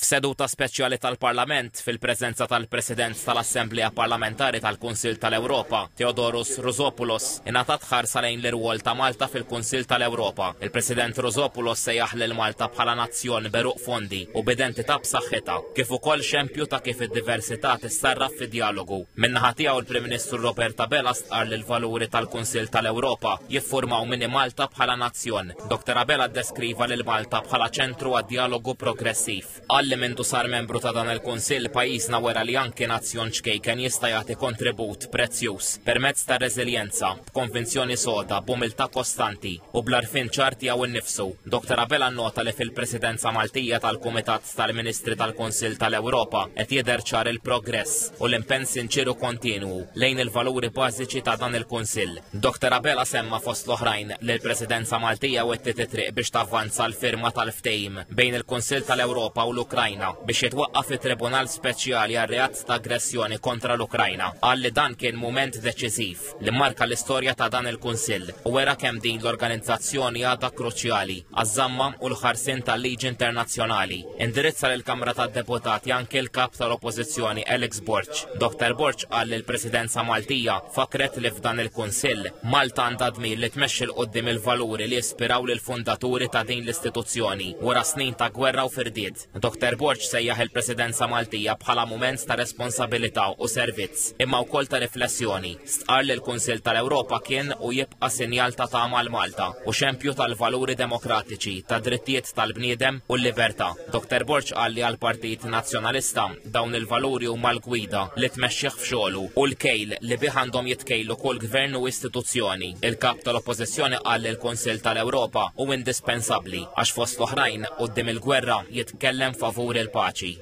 F'seduta speċjali tal-Parlament fil-preżenza tal-President tal-Assembleja Parlamentari tal-Kunsill tal-Ewropa, Theodoros Rosopoulos, ingħatat ħarsa lejn l-irwol ta' Malta fil-Kunsill tal-Ewropa. Il-President Rosopoulos sejjaħ lil Malta bħala nazzjon beruq fondi u b'identità b'saħħitha, kif ukoll xempju ta' kif id-diversità tissarraf fid-dialogu. Min-naħa tiegħu il-Prim Ministru Robert Abela stqarr li l-valuri tal-Kunsill tal-Ewropa jiffurmaw mini Malta bħala nazzjon. Dr. Abela ddeskriva lil Malta bħala ċentru għad-dialogu progressiv. Li mintu sar membru ta' dan il-Kunsill pajjiżna wera li anke nazzjon ċkejken jista' jagħti kontribut prezzjuż permezz ta' reżiljenza, b'konvinzjoni soda, b'umiltà kostanti u bl-arfin ċar tiegħu innifsu. Dr. Abela nnota li fil-Presidenza Maltija tal-Kumitat tal-Ministri tal-Kunsill tal-Ewropa qed jidher ċar il-progress u l-impenn sinċiru kontinwu lejn il-valuri bażiċi ta' dan il-Kunsill. Dr. Abela semma fost l-oħrajn li l-Presidenza Maltija wettet it-triq biex tavvanza l-firma tal-ftehim bejn il-Kunsill tal-Ewropa u l-Ukrajna biex jitwaqqaf it-Tribunal Speċjali għar-reat ta' aggressjoni kontra l-Ukrajna. Qal li dan kien mument deċiżiv li marka l-istorja ta' dan il-Kunsill u wera kemm din l-organizzazzjoni għadha kruċjali għaż-żamma u l-ħarsien tal-liġi internazzjonali. Indirizza lill-Kamra tad-Deputati anke l-kap tal-Oppożizzjoni Alex Borch. Dr. Borch qal li l-Presidenza Maltija fakret li f'dan il-Kunsill Malta għandha dmir li tmexxi l qudiem il-valuri li jispiraw lil fundaturi ta' din l-istituzzjoni wara snin ta' gwerra u firdiet. Dr. Borch sejjaħ il-Presidenza Maltija bħala mument ta' responsabilità u servizz, imma wkoll ta' riflessjoni. Stqarr li l-Kunsill tal-Ewropa kien u jibqa' sinjal ta' tama l-Malta u xempju tal-valuri demokratiċi, ta' drittijiet tal-bniedem u l-libertà. Dr. Borch qal li għall-Partit Nazzjonalista dawn il-valuri huma l-gwida li tmexxih f'xogħlu u l-kejl li bih għandhom jitkejlu kull gvern u istituzzjoni. Il-kap tal-Oppożizzjoni qal li l-Kunsill tal-Ewropa hu indispensabbli għax fost l-oħrajn quddiem il-gwerra jitkellem favur il-paċi.